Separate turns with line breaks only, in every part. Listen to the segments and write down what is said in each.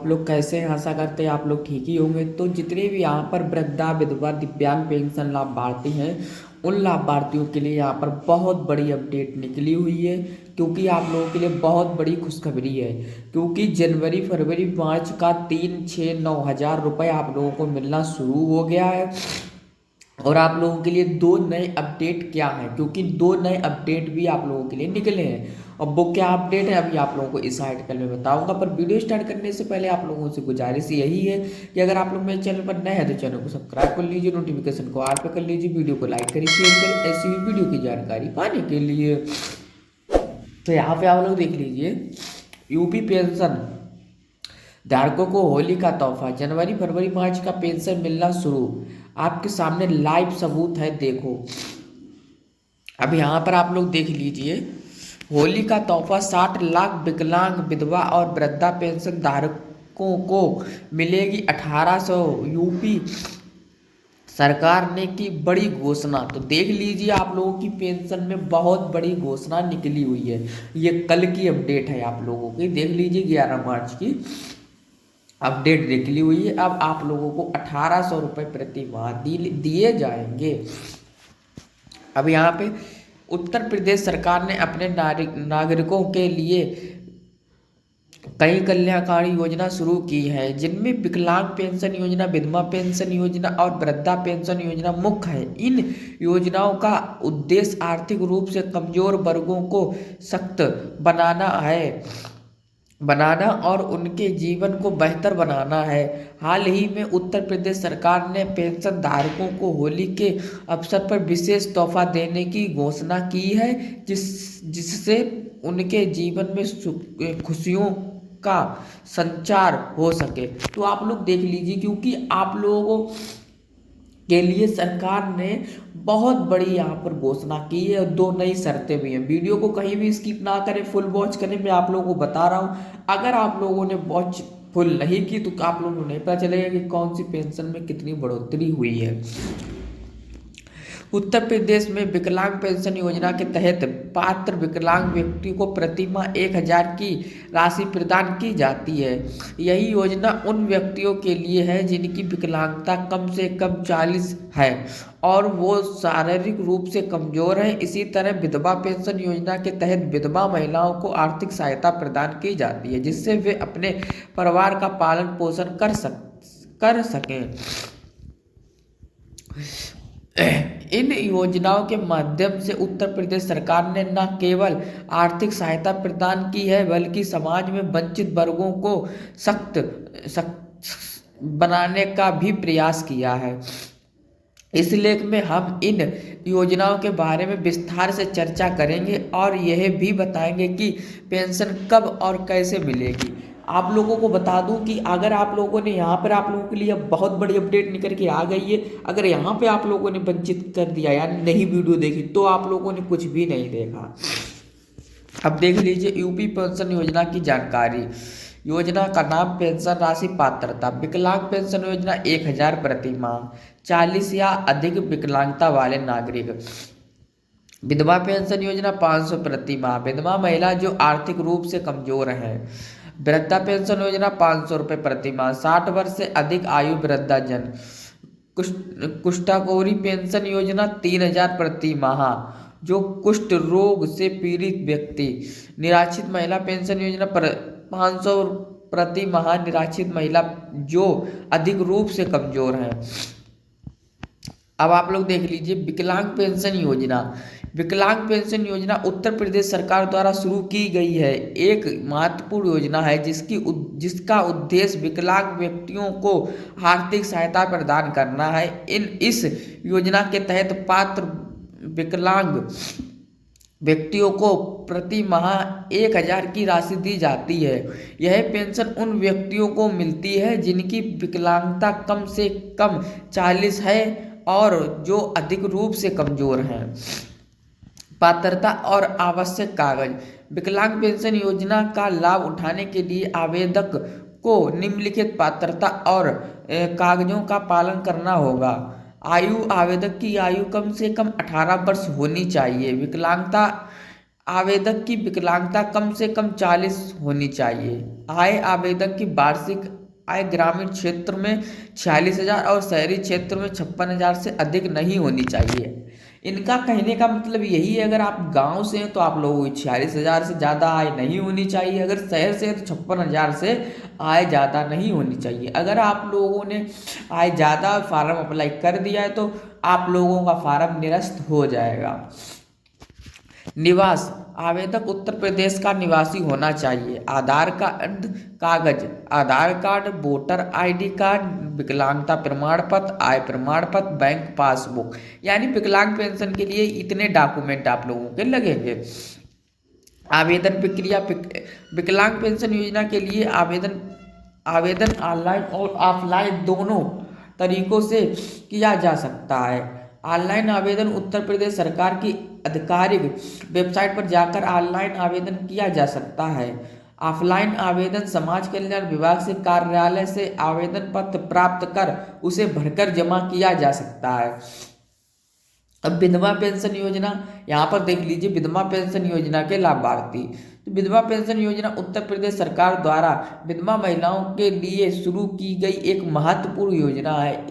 लोग कैसे हैं? आशा करते हैं आप लोग ठीक ही होंगे। तो जितने भी यहाँ पर वृद्धा, विधवा, दिव्यांग पेंशन लाभार्थी हैं, उन लाभार्थियों के लिए यहाँ पर बहुत बड़ी अपडेट निकली हुई है, क्योंकि आप लोगों के लिए बहुत बड़ी खुशखबरी है। क्योंकि जनवरी, फरवरी, मार्च का 3, 6, 9 हज़ार रुपये आप लोगों को मिलना शुरू हो गया है। और आप लोगों के लिए दो नए अपडेट क्या हैं, क्योंकि दो नए अपडेट भी आप लोगों के लिए निकले हैं। अब वो क्या अपडेट है अभी आप लोगों को इस आर्टिकल में बताऊंगा। पर वीडियो स्टार्ट करने से पहले आप लोगों से गुजारिश यही है कि अगर आप लोग मेरे चैनल पर नए हैं तो चैनल को सब्सक्राइब कर लीजिए, नोटिफिकेशन को ऑल पे कर लीजिए, वीडियो को लाइक करिए, शेयर करिए ऐसी ही वीडियो की जानकारी पाने के लिए। तो यहाँ पे आप लोग देख लीजिए, यूपी पेंशन धारकों को होली का तोहफा, जनवरी, फरवरी, मार्च का पेंशन मिलना शुरू। आपके सामने लाइव सबूत है, देखो। अब यहाँ पर आप लोग देख लीजिए, होली का तोहफा 60 लाख विकलांग, विधवा और वृद्धा पेंशन धारकों को मिलेगी 1800। यूपी सरकार ने की बड़ी घोषणा। तो देख लीजिए, आप लोगों की पेंशन में बहुत बड़ी घोषणा निकली हुई है। ये कल की अपडेट है आप लोगों की, देख लीजिए 11 मार्च की अपडेट निकली हुई है। अब आप लोगों को 1800 रुपये प्रति माह दिए जाएंगे। अब यहाँ पे उत्तर प्रदेश सरकार ने अपने नागरिकों के लिए कई कल्याणकारी योजना शुरू की है, जिनमें विकलांग पेंशन योजना, विधवा पेंशन योजना और वृद्धा पेंशन योजना मुख्य है। इन योजनाओं का उद्देश्य आर्थिक रूप से कमजोर वर्गों को सशक्त बनाना और उनके जीवन को बेहतर बनाना है। हाल ही में उत्तर प्रदेश सरकार ने पेंशन धारकों को होली के अवसर पर विशेष तोहफा देने की घोषणा की है, जिससे उनके जीवन में खुशियों का संचार हो सके। तो आप लोग देख लीजिए, क्योंकि आप लोगों के लिए सरकार ने बहुत बड़ी यहाँ पर घोषणा की है और दो नई शर्तें भी हैं। वीडियो को कहीं भी स्किप ना करें, फुल वॉच करें। मैं आप लोगों को बता रहा हूँ, अगर आप लोगों ने वॉच फुल नहीं की तो आप लोगों को नहीं पता चलेगा कि कौन सी पेंशन में कितनी बढ़ोतरी हुई है। उत्तर प्रदेश में विकलांग पेंशन योजना के तहत पात्र विकलांग व्यक्ति को प्रति माह 1000 की राशि प्रदान की जाती है। यही योजना उन व्यक्तियों के लिए है जिनकी विकलांगता कम से कम 40 है और वो शारीरिक रूप से कमजोर हैं। इसी तरह विधवा पेंशन योजना के तहत विधवा महिलाओं को आर्थिक सहायता प्रदान की जाती है, जिससे वे अपने परिवार का पालन पोषण कर सकें। इन योजनाओं के माध्यम से उत्तर प्रदेश सरकार ने न केवल आर्थिक सहायता प्रदान की है, बल्कि समाज में वंचित वर्गों को सशक्त बनाने का भी प्रयास किया है। इस लेख में हम इन योजनाओं के बारे में विस्तार से चर्चा करेंगे और यह भी बताएंगे कि पेंशन कब और कैसे मिलेगी। आप लोगों को बता दूं कि अगर आप लोगों ने यहाँ पर आप लोगों के लिए बहुत बड़ी अपडेट निकल के आ गई है। अगर यहाँ पे आप लोगों ने वंचित कर दिया यानी नहीं वीडियो देखी तो आप लोगों ने कुछ भी नहीं देखा। अब देख लीजिए यूपी पेंशन योजना की जानकारी। योजना का नाम पेंशन राशि पात्रता। विकलांग पेंशन योजना 1000 प्रति माह, 40 या अधिक विकलांगता वाले नागरिक। विधवा पेंशन योजना 500 प्रति माह, विधवा महिला जो आर्थिक रूप से कमजोर है। वृद्धा पेंशन योजना 500 रुपये प्रति माह, 60 वर्ष से अधिक आयु वृद्धाजन। कुष्ठरोगी पेंशन योजना 3000 प्रति माह, जो कुष्ठ रोग से पीड़ित व्यक्ति। निराश्रित महिला पेंशन योजना 500 प्रति माह, निराश्रित महिला जो अधिक रूप से कमजोर है। अब आप लोग देख लीजिए विकलांग पेंशन योजना। विकलांग पेंशन योजना उत्तर प्रदेश सरकार द्वारा शुरू की गई है, एक महत्वपूर्ण योजना है जिसका उद्देश्य विकलांग व्यक्तियों को आर्थिक सहायता प्रदान करना है। इस योजना के तहत पात्र विकलांग व्यक्तियों को प्रति माह 1000 की राशि दी जाती है। यह पेंशन उन व्यक्तियों को मिलती है जिनकी विकलांगता कम से कम 40 है और जो अधिक रूप से कमजोर हैं। पात्रता और आवश्यक कागज। विकलांग पेंशन योजना का लाभ उठाने के लिए आवेदक को निम्नलिखित पात्रता और कागजों का पालन करना होगा। आयु। आवेदक की आयु कम से कम 18 वर्ष होनी चाहिए। विकलांगता आवेदक की विकलांगता कम से कम 40 होनी चाहिए। आय आवेदक की वार्षिक आय ग्रामीण क्षेत्र में 46,000 और शहरी क्षेत्र में 56,000 से अधिक नहीं होनी चाहिए। इनका कहने का मतलब यही है, अगर आप गांव से हैं तो आप लोगों की 46,000 से ज़्यादा आय नहीं होनी चाहिए, अगर शहर से हैं तो 56,000 से आय ज़्यादा नहीं होनी चाहिए। अगर आप लोगों ने आय ज़्यादा फार्म अप्लाई कर दिया है तो आप लोगों का फार्म निरस्त हो जाएगा। निवास आवेदक उत्तर प्रदेश का निवासी होना चाहिए। आधार कार्ड कागज, आधार कार्ड, वोटर आईडी कार्ड, विकलांगता प्रमाण पत्र, आय प्रमाण पत्र, बैंक पासबुक। यानी विकलांग पेंशन के लिए इतने डॉक्यूमेंट आप लोगों के लगेंगे। आवेदन प्रक्रिया, विकलांग पेंशन योजना के लिए आवेदन आवेदन ऑनलाइन और ऑफलाइन दोनों तरीकों से किया जा सकता है। ऑनलाइन आवेदन उत्तर प्रदेश सरकार की आधिकारिक वेबसाइट पर जाकर ऑनलाइन आवेदन किया जा सकता है। ऑफलाइन आवेदन समाज कल्याण विभाग से कार्यालय से आवेदन पत्र प्राप्त कर उसे भरकर जमा किया जा सकता है। अब विधवा पेंशन योजना, यहाँ पर देख लीजिए विधवा पेंशन योजना के लाभार्थी। तो विधवा पेंशन योजना उत्तर प्रदेश सरकार द्वारा विधवा महिलाओं के लिए शुरू की गई एक महत्वपूर्ण योजना है।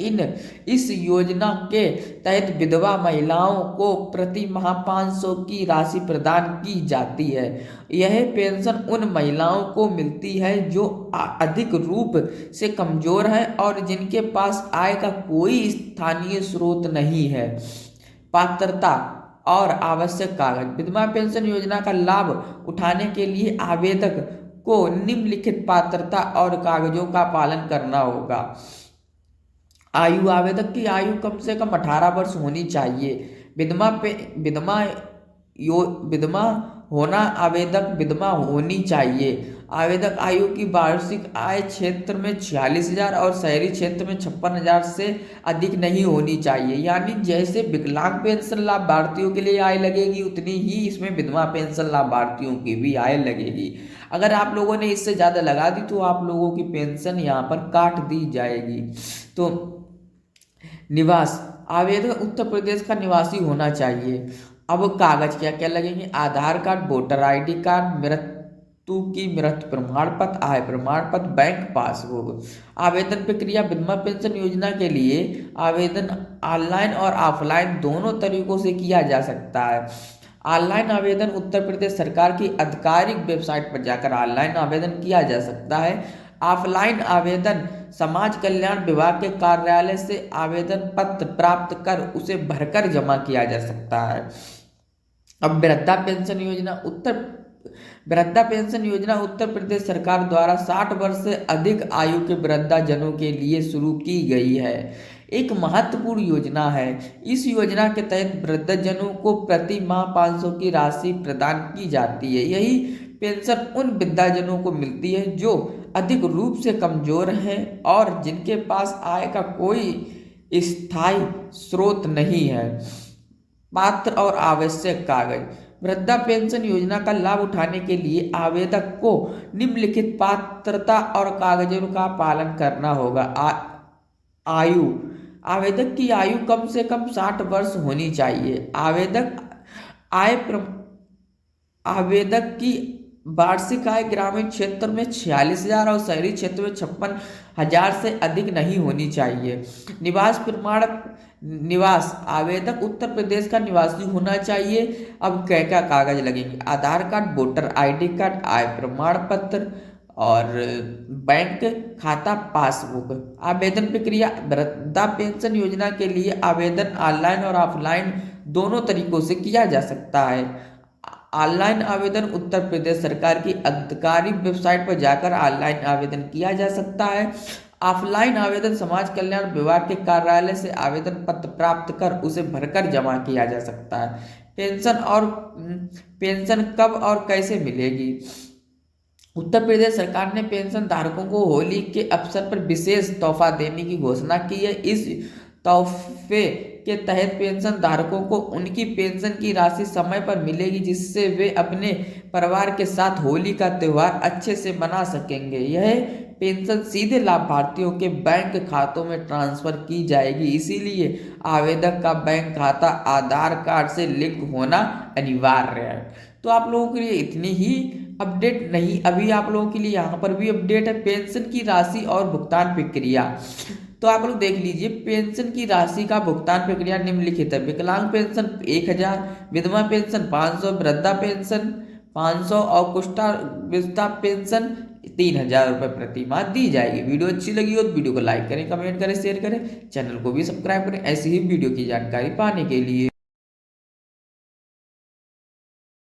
इस योजना के तहत विधवा महिलाओं को प्रति माह 500 की राशि प्रदान की जाती है। यह पेंशन उन महिलाओं को मिलती है जो अधिक रूप से कमजोर हैं और जिनके पास आय का कोई स्थानीय स्रोत नहीं है। पात्रता और आवश्यक कागज, विधवा पेंशन योजना का लाभ उठाने के लिए आवेदक को निम्नलिखित पात्रता और कागजों का पालन करना होगा। आयु, आवेदक की आयु कम से कम 18 वर्ष होनी चाहिए। विधवा होना, आवेदक विधवा होनी चाहिए। आवेदक आयु की वार्षिक आय क्षेत्र में 46,000 और शहरी क्षेत्र में 56,000 से अधिक नहीं होनी चाहिए। यानी जैसे विकलांग पेंशन लाभार्थियों के लिए आय लगेगी उतनी ही इसमें विधवा पेंशन लाभार्थियों की भी आय लगेगी। अगर आप लोगों ने इससे ज़्यादा लगा दी तो आप लोगों की पेंशन यहाँ पर काट दी जाएगी। तो निवास, आवेदक उत्तर प्रदेश का निवासी होना चाहिए। अब कागज क्या क्या लगेंगे? आधार कार्ड, वोटर आईडी कार्ड, मृत्यु प्रमाण पत्र, आय प्रमाण पत्र, बैंक पासबुक। आवेदन प्रक्रिया, विधवा पेंशन योजना के लिए आवेदन ऑनलाइन और ऑफलाइन दोनों तरीकों से किया जा सकता है। ऑनलाइन आवेदन उत्तर प्रदेश सरकार की आधिकारिक वेबसाइट पर जाकर ऑनलाइन आवेदन किया जा सकता है। ऑफलाइन आवेदन समाज कल्याण विभाग के कार्यालय से आवेदन पत्र प्राप्त कर उसे भरकर जमा किया जा सकता है। अब वृद्धा पेंशन योजना उत्तर प्रदेश सरकार द्वारा 60 वर्ष से अधिक आयु के वृद्धाजनों के लिए शुरू की गई है। एक महत्वपूर्ण योजना है। इस योजना के तहत वृद्धजनों को प्रति माह 500 की राशि प्रदान की जाती है। यही पेंशन उन वृद्धजनों को मिलती है जो अधिक रूप से कमजोर हैं और जिनके पास आय का कोई स्थायी स्रोत नहीं है। पात्र और आवश्यक कागज, वृद्धा पेंशन योजना का लाभ उठाने के लिए आवेदक को निम्नलिखित पात्रता और कागजों का पालन करना होगा। आयु, आवेदक की आयु कम से कम 60 वर्ष होनी चाहिए। आवेदक की वार्षिक आय ग्रामीण क्षेत्र में 46,000 और शहरी क्षेत्र में 56,000 से अधिक नहीं होनी चाहिए। निवास, आवेदक उत्तर प्रदेश का निवासी होना चाहिए। अब क्या क्या कागज लगेंगे? आधार कार्ड, वोटर आईडी कार्ड, आय प्रमाण पत्र और बैंक खाता पासबुक। आवेदन प्रक्रिया, वृद्धा पेंशन योजना के लिए आवेदन ऑनलाइन और ऑफलाइन दोनों तरीकों से किया जा सकता है। ऑनलाइन आवेदन उत्तर प्रदेश सरकार की आधिकारिक वेबसाइट पर जाकर ऑनलाइन आवेदन किया जा सकता है। ऑफलाइन आवेदन समाज कल्याण विभाग के कार्यालय से आवेदन पत्र प्राप्त कर उसे भरकर जमा किया जा सकता है। पेंशन कब और कैसे मिलेगी? उत्तर प्रदेश सरकार ने पेंशन धारकों को होली के अवसर पर विशेष तोहफा देने की घोषणा की है। इस तोहफे के तहत पेंशन धारकों को उनकी पेंशन की राशि समय पर मिलेगी, जिससे वे अपने परिवार के साथ होली का त्यौहार अच्छे से मना सकेंगे। यह पेंशन सीधे लाभार्थियों के बैंक खातों में ट्रांसफर की जाएगी, इसीलिए आवेदक का बैंक खाता आधार कार्ड से लिंक होना अनिवार्य है। तो आप लोगों के लिए इतनी ही अपडेट नहीं, अभी आप लोगों के लिए यहाँ पर भी अपडेट है पेंशन की राशि और भुगतान प्रक्रिया। तो आप लोग देख लीजिए पेंशन की राशि का भुगतान प्रक्रिया निम्नलिखित है। विकलांग पेंशन 1000, विधवा पेंशन 500, वृद्धा पेंशन 500 और कुष्ठावस्था पेंशन 3000 रुपये प्रति माह दी जाएगी। वीडियो अच्छी लगी हो तो वीडियो को लाइक करें, कमेंट करें, शेयर करें, चैनल को भी सब्सक्राइब करें ऐसी ही वीडियो की जानकारी पाने के लिए।